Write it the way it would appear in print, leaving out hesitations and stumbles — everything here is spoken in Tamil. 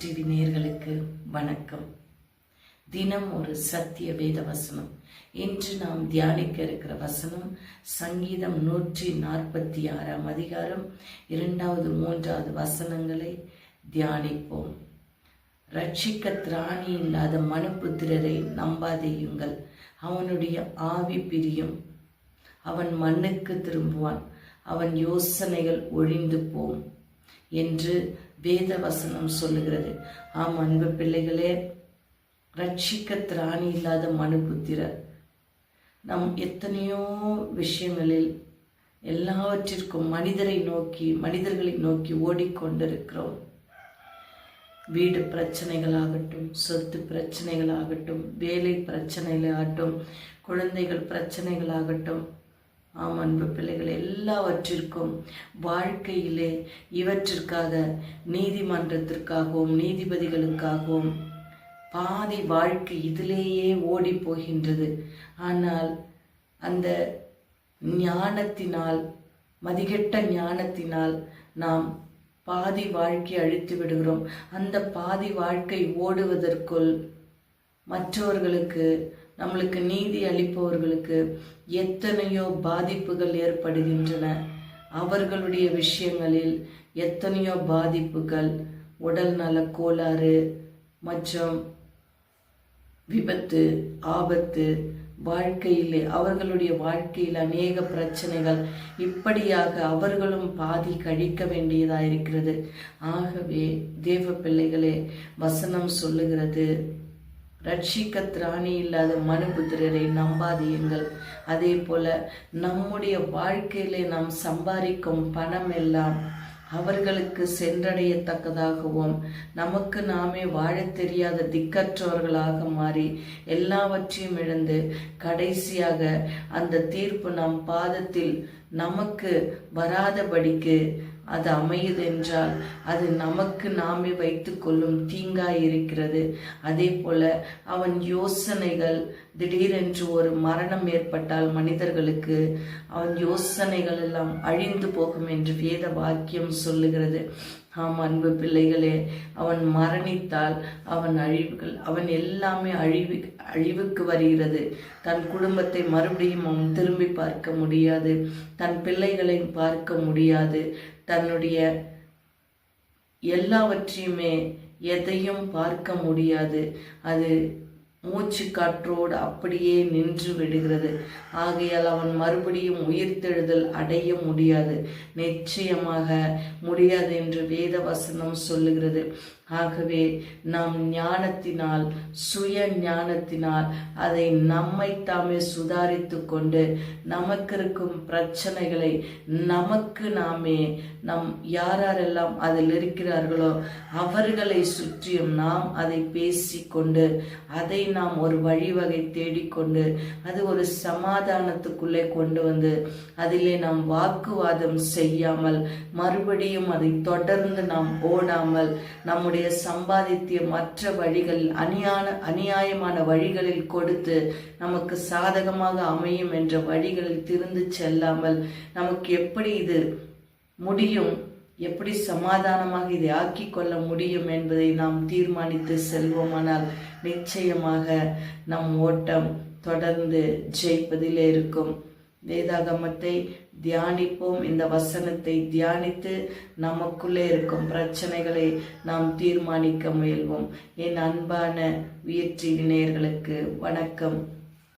டிவி நேயர்களுக்கு வணக்கம். தினம் ஒரு சத்திய வேத வசனம். இன்று நாம் தியானிக்க இருக்கிற வசனம் சங்கீதம் 146 அதிகாரம் 2, 3 வசனங்களை தியானிப்போம். ரட்சிக்க திராணி இல்லாத மனுபுத்திரரை நம்பாதேயுங்கள். அவனுடைய ஆவி பிரியும், அவன் மண்ணுக்கு திரும்புவான், அவன் யோசனைகள் ஒழிந்து போம் என்று வேத வசனம் சொல்லுகிறது. ஆம் அன்பு பிள்ளைகளே, ரட்சிக்க திராணி இல்லாத மனுபுத்திரர். நம் எத்தனையோ விஷயங்களில் எல்லாவற்றிற்கும் மனிதர்களை நோக்கி ஓடிக்கொண்டிருக்கிறோம். வீடு பிரச்சனைகளாகட்டும், சொத்து பிரச்சனைகளாகட்டும், வேலை பிரச்சனைகளாகட்டும், குழந்தைகள் பிரச்சனைகளாகட்டும், ஆம் அன்பு பிள்ளைகள், எல்லாவற்றிற்கும் வாழ்க்கையிலே இவற்றிற்காக நீதிமன்றத்திற்காகவும் நீதிபதிகளுக்காகவும் பாதி வாழ்க்கை இதிலேயே ஓடி போகின்றது. ஆனால் அந்த ஞானத்தினால், மதிகெட்ட ஞானத்தினால் நாம் பாதி வாழ்க்கை அழித்து விடுகிறோம். அந்த பாதி வாழ்க்கை ஓடுவதற்குள் மற்றவர்களுக்கு, நம்மளுக்கு நீதி அளிப்பவர்களுக்கு எத்தனையோ பாதிப்புகள் ஏற்படுகின்றன. அவர்களுடைய விஷயங்களில் எத்தனையோ பாதிப்புகள், உடல் நல கோளாறு மற்றும் விபத்து, ஆபத்து, வாழ்க்கையிலே அவர்களுடைய வாழ்க்கையில் அநேக பிரச்சனைகள், இப்படியாக அவர்களும் பாதி கழிக்க வேண்டியதாயிருக்கிறது. ஆகவே தேவ பிள்ளைகளே, வசனம் சொல்லுகிறது, ரட்சிக்க திராணி இல்லாத மனுபுத்திரரை நம்பாதீர்கள். அதே போல நம்முடைய வாழ்க்கையிலே நாம் சம்பாதிக்கும் பணம் எல்லாம் அவர்களுக்கு சென்றடையத்தக்கதாகவும், நமக்கு நாமே வாழ தெரியாத திக்கற்றவர்களாக மாறி எல்லாவற்றையும் இழந்து கடைசியாக அந்த தீர்ப்பு நம் பாதத்தில் நமக்கு வராதபடிக்கு அது அமையுது என்றால் அது நமக்கு நாமே வைத்து கொள்ளும் தீங்காய் இருக்கிறது. அதே போல அவன் யோசனைகள், திடீரென்று ஒரு மரணம் ஏற்பட்டால் மனிதர்களுக்கு அவன் யோசனைகள் எல்லாம் அழிந்து போகும் என்று வேத வாக்கியம் சொல்லுகிறது. ஆம் அன்பு பிள்ளைகளே, அவன் மரணித்தால் அவன் எல்லாமே அழிவுக்கு வருகிறது. தன் குடும்பத்தை மறுபடியும் அவன் திரும்பி பார்க்க முடியாது, தன் பிள்ளைகளை பார்க்க முடியாது, தன்னுடைய எல்லாவற்றையுமே எதையும் பார்க்க முடியாது. அது மூச்சு காற்றோடு அப்படியே நின்று விடுகிறது. ஆகையால் அவன் மறுபடியும் உயிர்த்தெழுதல் அடைய முடியாது, நிச்சயமாக முடியாது என்று வேத வசனம் சொல்லுகிறது. ஆகவே நாம் ஞானத்தினால், சுய ஞானத்தினால் அதை நம்மை தாமே சுதாரித்து கொண்டு நமக்கு இருக்கும் பிரச்சனைகளை நமக்கு நாமே, யாரெல்லாம் அதில் இருக்கிறார்களோ அவர்களை சுற்றியும் நாம் அதை பேசிக்கொண்டு, அதை நாம் ஒரு வழிவகை தேடிக்கொண்டு, அது ஒரு சமாதானத்துக்குள்ளே கொண்டு வந்து அதிலே நாம் வாக்குவாதம் செய்யாமல், மறுபடியும் அதை தொடர்ந்து நாம் ஓடாமல், நம்முடைய சம்பாதித்திய மற்ற வழிகளில் அநியாயமான வழிகளில் கொடுத்து நமக்கு சாதகமாக அமையும் என்ற வழிகளில் திருந்து செல்லாமல், நமக்கு எப்படி இது முடியும், எப்படி சமாதானமாக இதை ஆக்கி கொள்ள முடியும் என்பதை நாம் தீர்மானித்து செல்வோமானால் நிச்சயமாக நம் ஓட்டம் தொடர்ந்து ஜெயிப்பதிலே இருக்கும். வேதாகமத்தை தியானிப்போம். இந்த வசனத்தை தியானித்து நமக்குள்ளே இருக்கும் பிரச்சனைகளை நாம் தீர்மானிக்க முயல்வோம். என் அன்பான உயிர் டிவி நேயர்களுக்கு வணக்கம்.